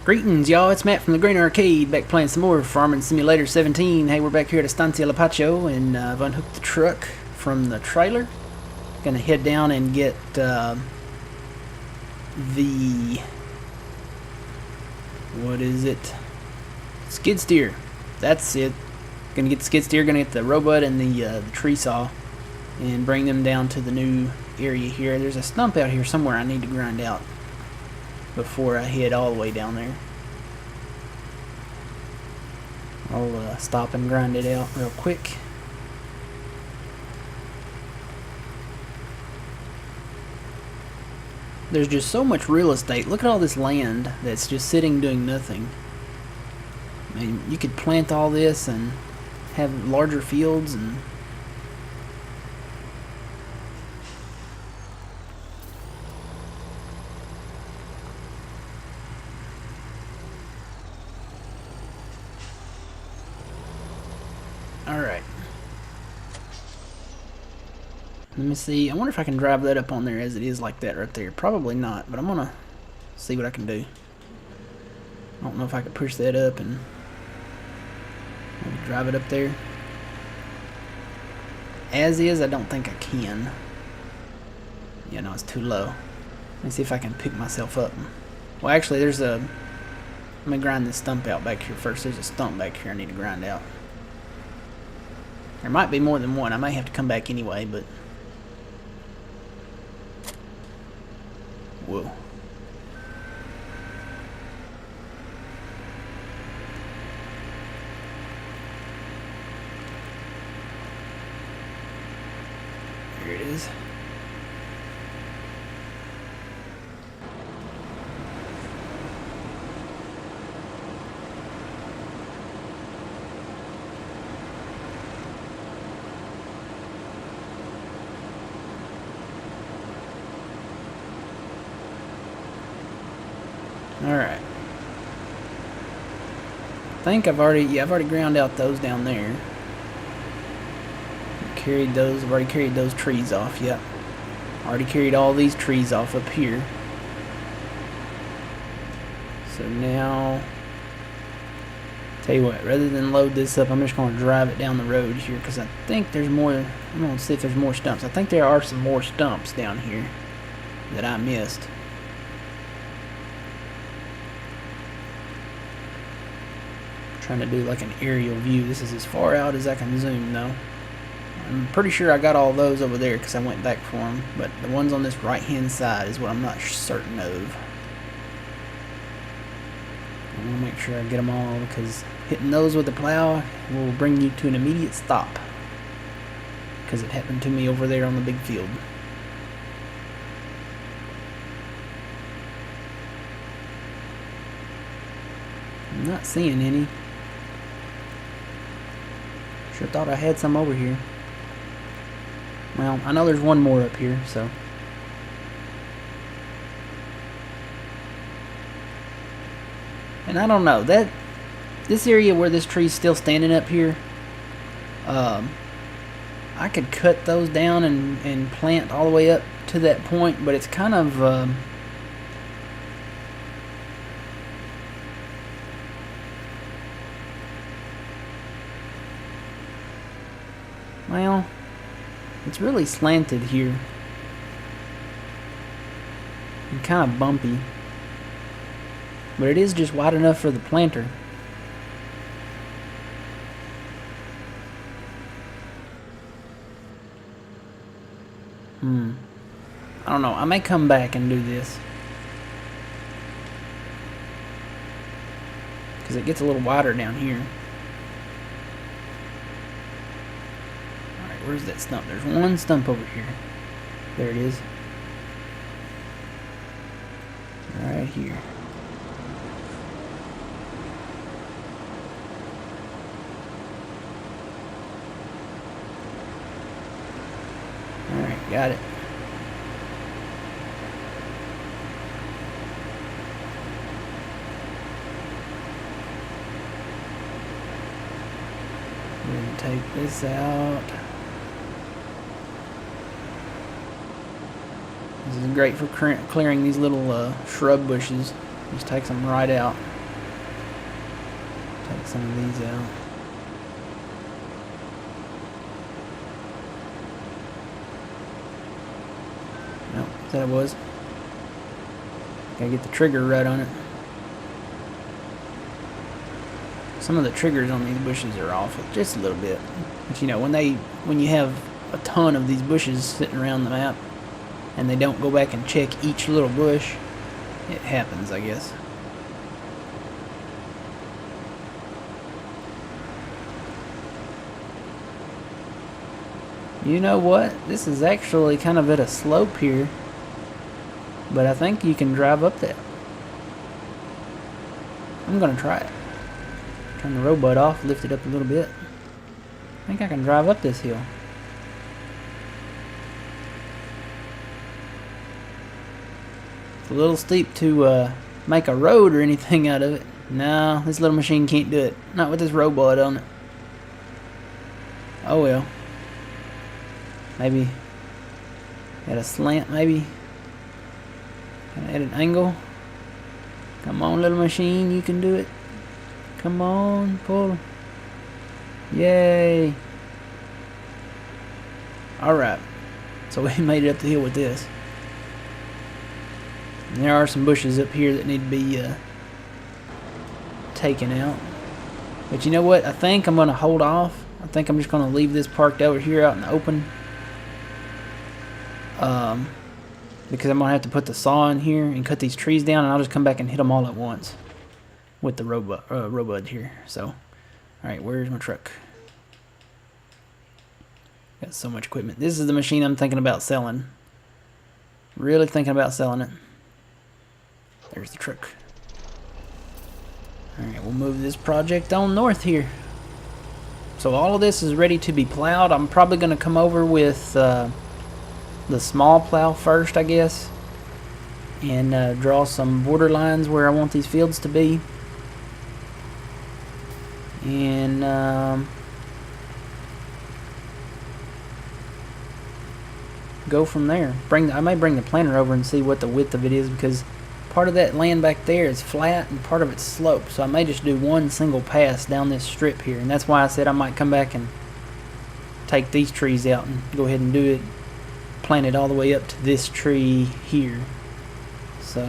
Greetings, y'all. It's Matt from the Green Arcade, back playing some more Farming Simulator 17. Hey, we're back here at Estancia Lapacho, and I've unhooked the truck from the trailer. Gonna head down and get the... what is it? Skid steer. That's it. Gonna get the skid steer, gonna get the robot and the tree saw, and bring them down to the new area here. There's a stump out here somewhere I need to grind out before I head all the way down there. I'll stop and grind it out real quick. There's just so much real estate. Look at all this land that's just sitting doing nothing. I mean, you could plant all this and have larger fields and... Alright. Let me see. I wonder if I can drive that up on there as it is like that right there. Probably not, but I'm gonna see what I can do. I don't know if I could push that up and maybe drive it up there. As is, I don't think I can. Yeah, no, it's too low. Let me see if I can pick myself up. Well, actually, there's a... Let me grind this stump out back here first. There's a stump back here I need to grind out. There might be more than one. I may have to come back anyway, but... Whoa. Here it is. Alright. I think I've already ground out those down there. Carried those, I've already carried those trees off, yep. Already carried all these trees off up here. So now, tell you what, rather than load this up, I'm just going to drive it down the road here because I think there's more. I'm going to see if there's more stumps. I think there are some more stumps down here that I missed. Trying to do like an aerial view. This is as far out as I can zoom though. I'm pretty sure I got all those over there because I went back for them, but the ones on this right hand side is what I'm not certain of. I want to make sure I get them all because hitting those with the plow will bring you to an immediate stop, because it happened to me over there on the big field. I'm not seeing any. Sure thought I had some over here. Well, I know there's one more up here, so. And I don't know, this area where this tree's still standing up here, I could cut those down and plant all the way up to that point, but it's kind of, well, it's really slanted here and kind of bumpy, but it is just wide enough for the planter. I don't know. I may come back and do this because it gets a little wider down here. Where's that stump? There's one stump over here. There it is. Right here. Alright, got it. We're going to take this out. This is great for clearing these little shrub bushes. Just takes them right out. some of these out. Nope, that it was. Gotta get the trigger right on it. Some of the triggers on these bushes are off just a little bit. But you know, when you have a ton of these bushes sitting around the map and they don't go back and check each little bush, it happens, I guess. You know what? This is actually kind of at a slope here, but I think you can drive up that. I'm gonna try it. Turn the robot off, lift it up a little bit. I think I can drive up this hill. It's a little steep to make a road or anything out of it. No, this little machine can't do it. Not with this robot on it. Oh well. Maybe at a slant, maybe. At an angle. Come on, little machine, you can do it. Come on, pull. Yay. Alright. So we made it up the hill with this. And there are some bushes up here that need to be taken out. But you know what? I think I'm going to hold off. I think I'm just going to leave this parked over here out in the open. Because I'm going to have to put the saw in here and cut these trees down, and I'll just come back and hit them all at once with the robot here. So, alright, where's my truck? Got so much equipment. This is the machine I'm thinking about selling. Really thinking about selling it. There's the truck. Alright, we'll move this project on north here. So all of this is ready to be plowed. I'm probably going to come over with the small plow first, I guess, and draw some border lines where I want these fields to be. And go from there. I may bring the planter over and see what the width of it is, because part of that land back there is flat and part of it's sloped. So I may just do one single pass down this strip here, and that's why I said I might come back and take these trees out and go ahead and do it, plant it all the way up to this tree here. So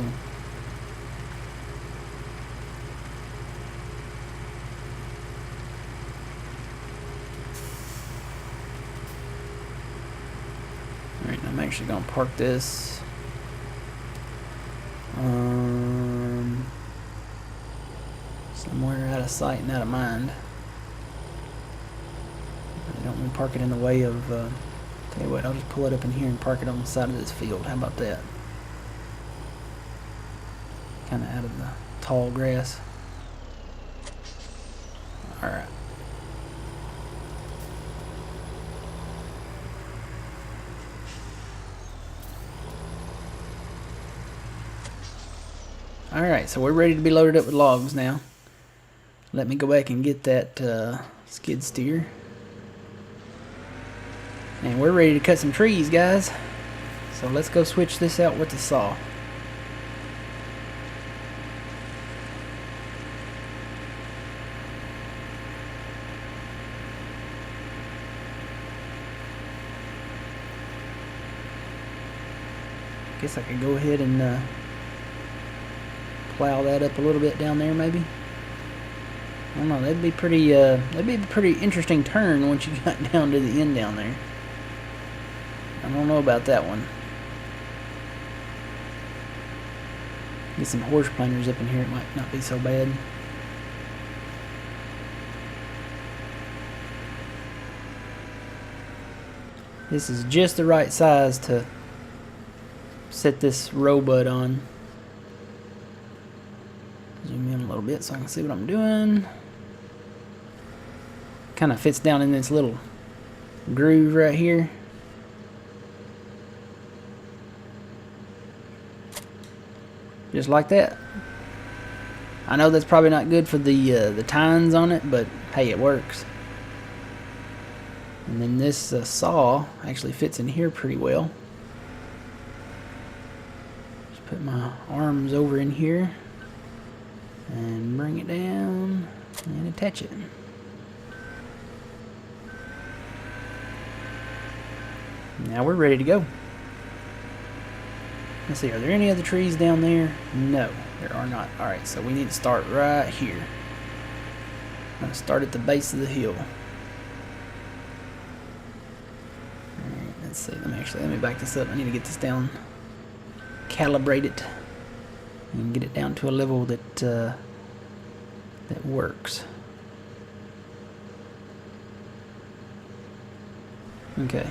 alright, I'm actually going to park this somewhere out of sight and out of mind. I don't want to park it in the way of tell you what, I'll just pull it up in here and park it on the side of this field. How about that? Kind of out of the tall grass. Alright. Alright, so we're ready to be loaded up with logs now. Let me go back and get that skid steer. And we're ready to cut some trees, guys. So let's go switch this out with the saw. Guess I could go ahead and plow that up a little bit down there, maybe. I don't know. That'd be a pretty interesting turn once you got down to the end down there. I don't know about that one. Get some horse planters up in here. It might not be so bad. This is just the right size to set this robot on. Zoom in a little bit so I can see what I'm doing. Kind of fits down in this little groove right here. Just like that. I know that's probably not good for the tines on it, but hey, it works. And then this saw actually fits in here pretty well. Just put my arms over in here and bring it down. And attach it. Now we're ready to go. Let's see, are there any other trees down there? No, there are not. Alright, so we need to start right here. I'm going to start at the base of the hill. Alright, let's see. Let me back this up. I need to get this down. Calibrate it. And get it down to a level that that works. Okay.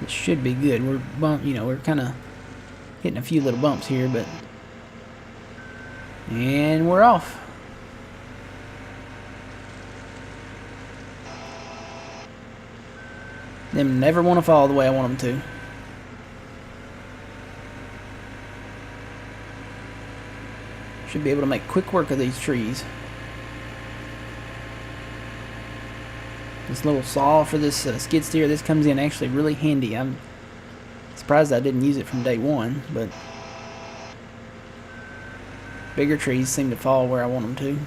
It should be good. We're kind of hitting a few little bumps here, but and we're off. Them never want to fall the way I want them to. Should be able to make quick work of these trees. This little saw for this skid steer, this comes in actually really handy. I'm surprised I didn't use it from day one, but bigger trees seem to fall where I want them to.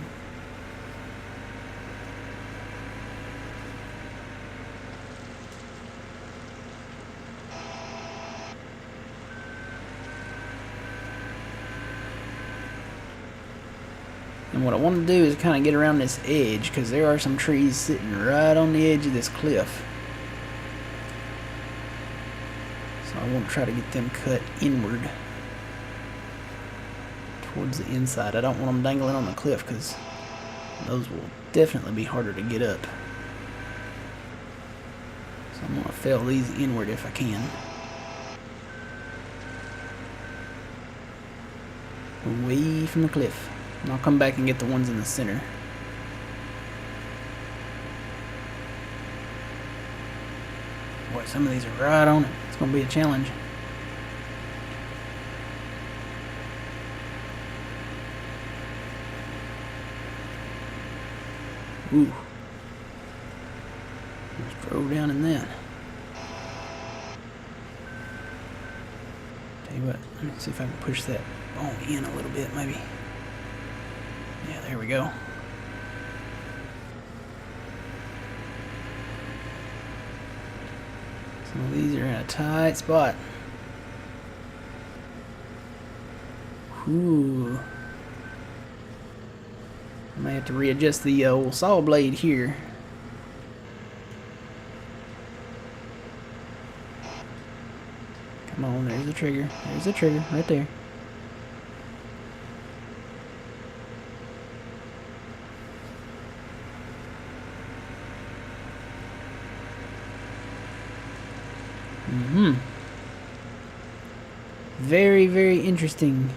And what I want to do is kind of get around this edge, because there are some trees sitting right on the edge of this cliff. So I want to try to get them cut inward towards the inside. I don't want them dangling on the cliff, because those will definitely be harder to get up. So I'm going to fell these inward if I can. Away from the cliff. And I'll come back and get the ones in the center. Boy, some of these are right on it. It's going to be a challenge. Ooh. Just drove down in that. Tell you what, let me see if I can push that bone in a little bit, maybe. Yeah, there we go. Some of these are in a tight spot. Ooh. I may have to readjust the old saw blade here. Come on, there's the trigger. There's the trigger, right there. Very, very interesting.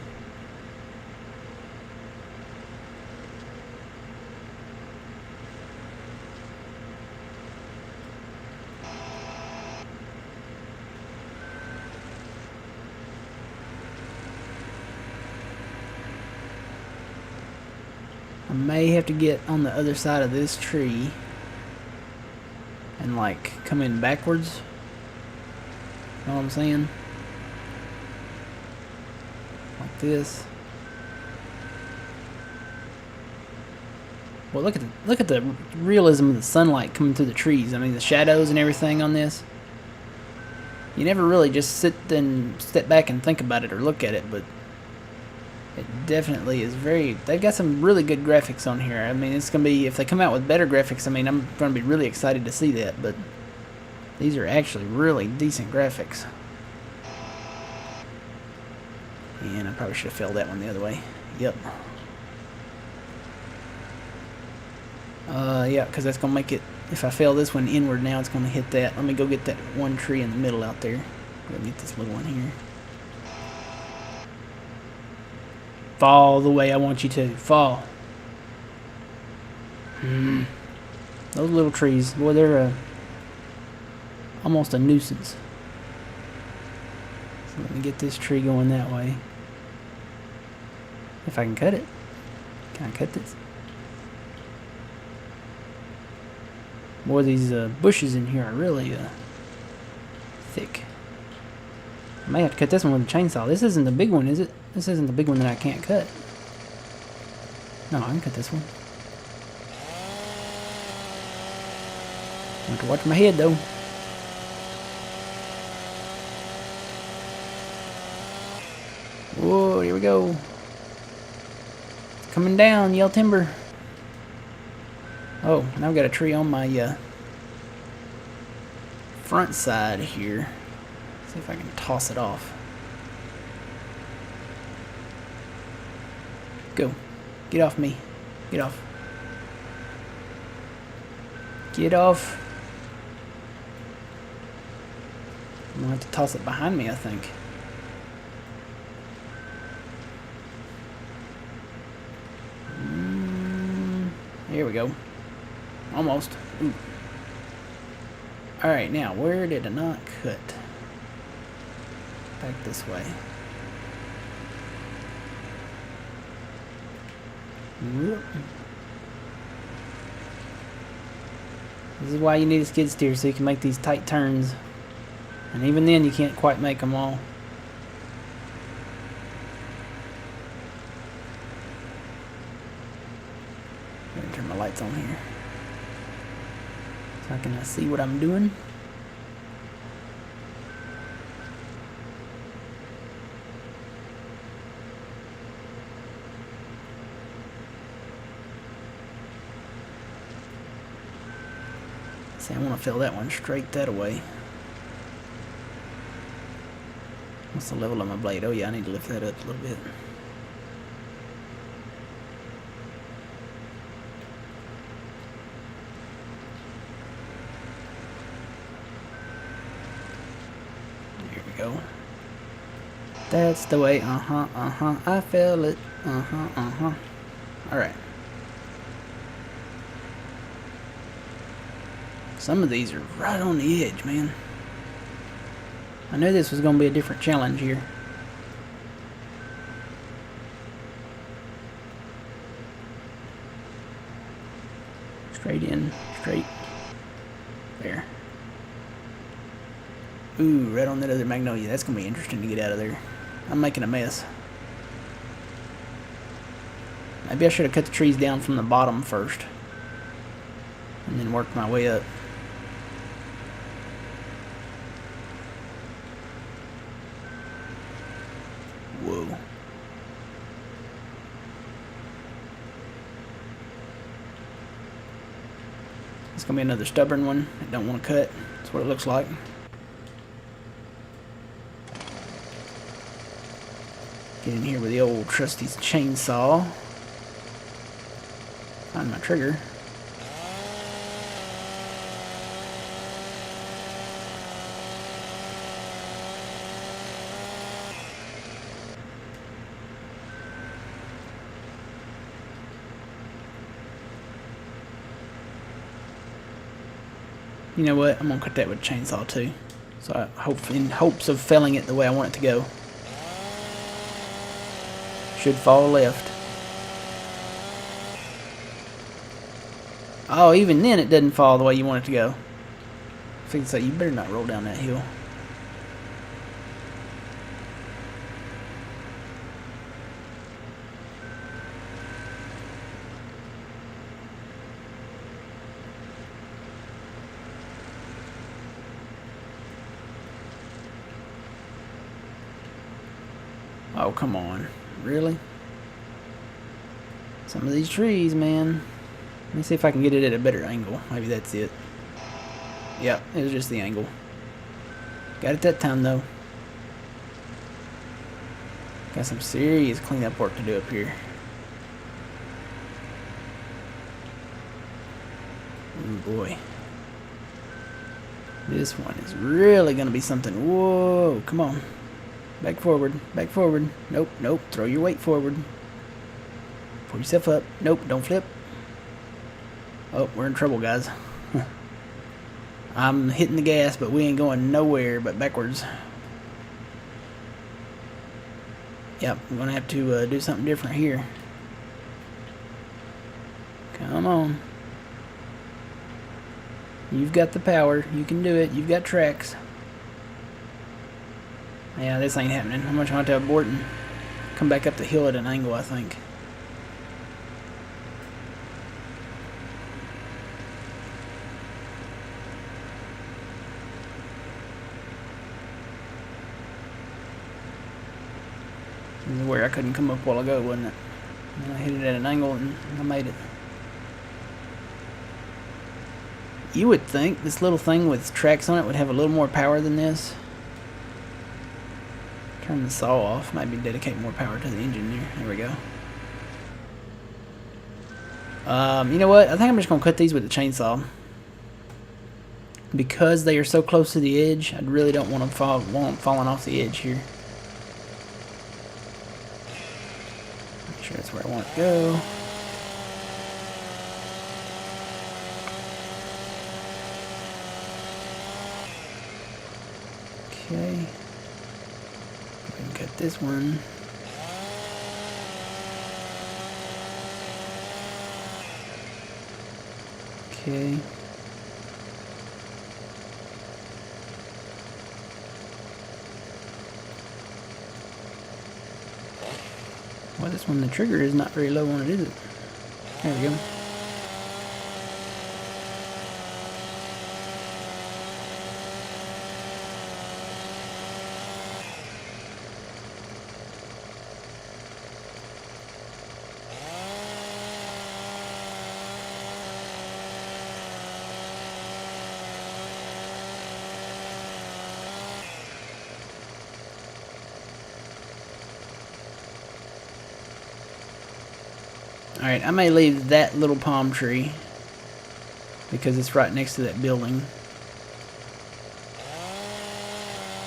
I may have to get on the other side of this tree and like come in backwards. Know what I'm saying? Like this. Well, look at the realism of the sunlight coming through the trees. I mean, the shadows and everything on this. You never really just sit and step back and think about it or look at it, but it definitely is very... They've got some really good graphics on here. I mean, it's going to be... If they come out with better graphics, I mean, I'm going to be really excited to see that, but these are actually really decent graphics. And I probably should have filled that one the other way. Yep. Yeah, because that's going to make it... If I fail this one inward now, it's going to hit that. Let me go get that one tree in the middle out there. Go get this little one here. Fall the way I want you to. Fall. Those little trees, boy, they're almost a nuisance. So let me get this tree going that way. If I can cut it. Can I cut this? Boy, these bushes in here are really thick. I may have to cut this one with a chainsaw. This isn't the big one, is it? This isn't the big one that I can't cut. No, I can cut this one. I have to watch my head though. Whoa, here we go. It's coming down, yellow timber. Oh, now I've got a tree on my front side here. See if I can toss it off. Go. Get off me. Get off. Get off. I'm gonna have to toss it behind me, I think. Here we go. Almost. Ooh. Alright, now, where did I not cut? Back this way. Whoop. This is why you need a skid steer, so you can make these tight turns. And even then, you can't quite make them all. I'm gonna turn my lights on here, so I can see what I'm doing. See, I want to fill that one straight that way. What's the level of my blade? Oh yeah, I need to lift that up a little bit. There we go. That's the way. I feel it. Alright. Some of these are right on the edge, man. I knew this was going to be a different challenge here. Straight in, straight. There. Ooh, right on that other magnolia. That's going to be interesting to get out of there. I'm making a mess. Maybe I should have cut the trees down from the bottom first, and then worked my way up. Whoa. It's gonna be another stubborn one. I don't want to cut. That's what it looks like. Get in here with the old trusty chainsaw. Find my trigger. You know what? I'm gonna cut that with a chainsaw too. So I hope, in hopes of felling it the way I want it to go. Should fall left. Oh, even then it doesn't fall the way you want it to go. I think so. You better not roll down that hill. Oh, come on. Really? Some of these trees, man. Let me see if I can get it at a better angle. Maybe that's it. Yep, it was just the angle. Got it that time, though. Got some serious cleanup work to do up here. Oh, boy. This one is really going to be something. Whoa, come on. Back forward, back forward. Nope, nope. Throw your weight forward. Pull yourself up. Nope, don't flip. Oh, we're in trouble, guys. I'm hitting the gas, but we ain't going nowhere but backwards. Yep, I'm going to have to do something different here. Come on. You've got the power. You can do it. You've got tracks. Yeah, this ain't happening. I'm going to have to abort and come back up the hill at an angle, I think. This is where I couldn't come up a while ago, wasn't it? And I hit it at an angle and I made it. You would think this little thing with tracks on it would have a little more power than this. Turn the saw off, maybe dedicate more power to the engine there. There we go. You know what? I think I'm just going to cut these with the chainsaw. Because they are so close to the edge, I really don't want them falling off the edge here. Make sure that's where I want it to go. Okay. Go ahead and cut this one. Okay. Well, this one, the trigger is not very low on it, is it? There we go. Alright, I may leave that little palm tree because it's right next to that building.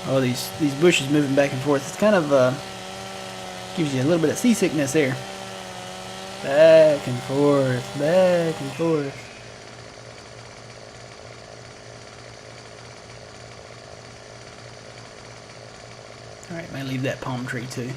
Oh, these bushes moving back and forth. It's kind of gives you a little bit of seasickness there. Back and forth, back and forth. Alright, may leave that palm tree too.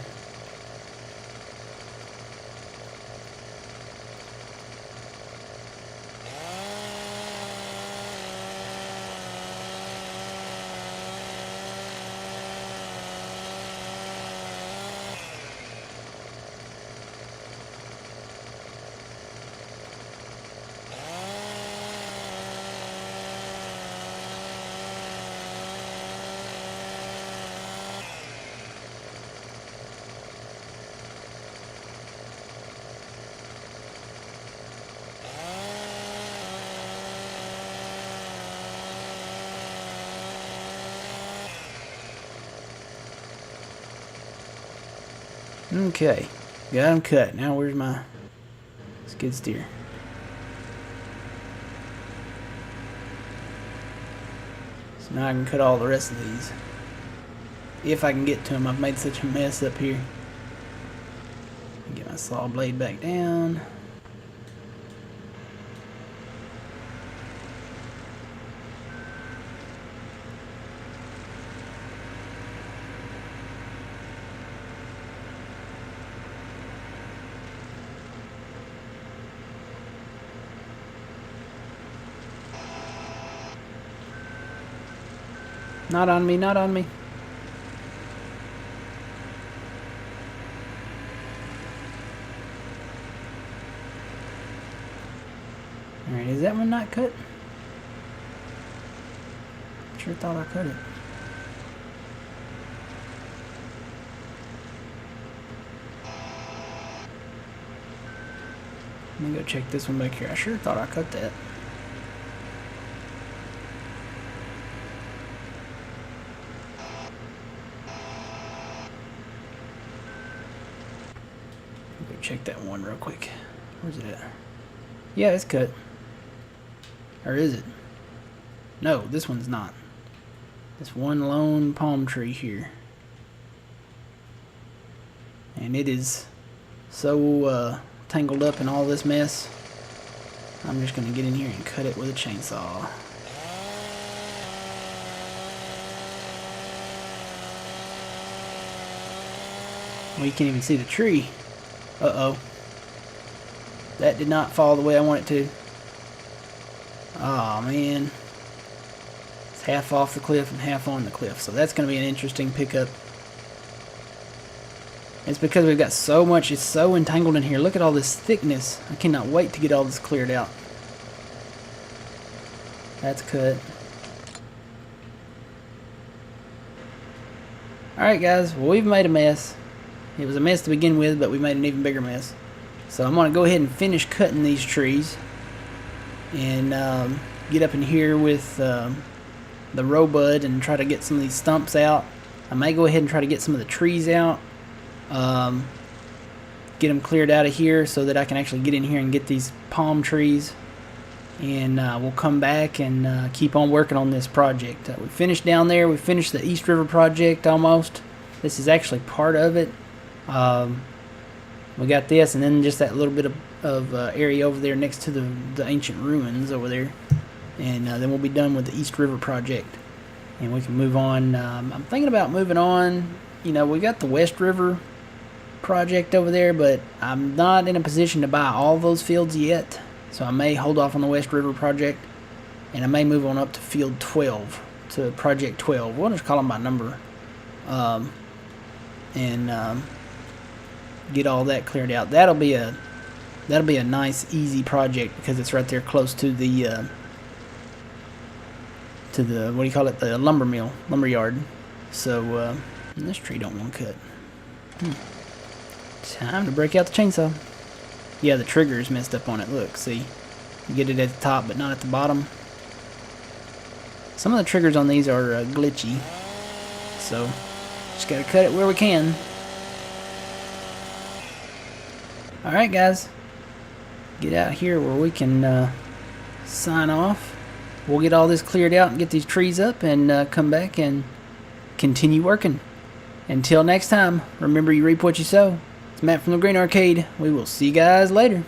Okay, got them cut. Now where's my skid steer? So now I can cut all the rest of these. If I can get to them. I've made such a mess up here. Get my saw blade back down. Not on me, not on me. Alright, is that one not cut? Sure thought I cut it. Let me go check this one back here. I sure thought I cut that. Check that one real quick. Where's it at? Yeah, it's cut. Or is it? No, this one's not. This one lone palm tree here. And it is so tangled up in all this mess. I'm just going to get in here and cut it with a chainsaw. Well, you can't even see the tree. Uh-oh. That did not fall the way I want it to. Oh man. It's half off the cliff and half on the cliff. So that's going to be an interesting pickup. It's because we've got so much, it's so entangled in here. Look at all this thickness. I cannot wait to get all this cleared out. That's cut. Alright guys, well, we've made a mess. It was a mess to begin with, but we made an even bigger mess. So I'm going to go ahead and finish cutting these trees. And get up in here with the row-bud and try to get some of these stumps out. I may go ahead and try to get some of the trees out. Get them cleared out of here so that I can actually get in here and get these palm trees. And we'll come back and keep on working on this project. We finished down there. We finished the East River project almost. This is actually part of it. We got this, and then just that little bit of area over there next to the ancient ruins over there. And then we'll be done with the East River project. And we can move on. I'm thinking about moving on. You know, we got the West River project over there, but I'm not in a position to buy all those fields yet. So I may hold off on the West River project, and I may move on up to field 12, to project 12. We'll just call them by number, and get all that cleared out. That'll be a nice, easy project because it's right there close to the what do you call it? The lumber mill, lumber yard. So this tree don't want to cut. Time to break out the chainsaw. Yeah, the trigger is messed up on it. Look, see? You get it at the top, but not at the bottom. Some of the triggers on these are glitchy. So, just gotta cut it where we can. Alright, guys. Get out here where we can sign off. We'll get all this cleared out and get these trees up and come back and continue working. Until next time, remember you reap what you sow. It's Matt from the Green Arcade. We will see you guys later.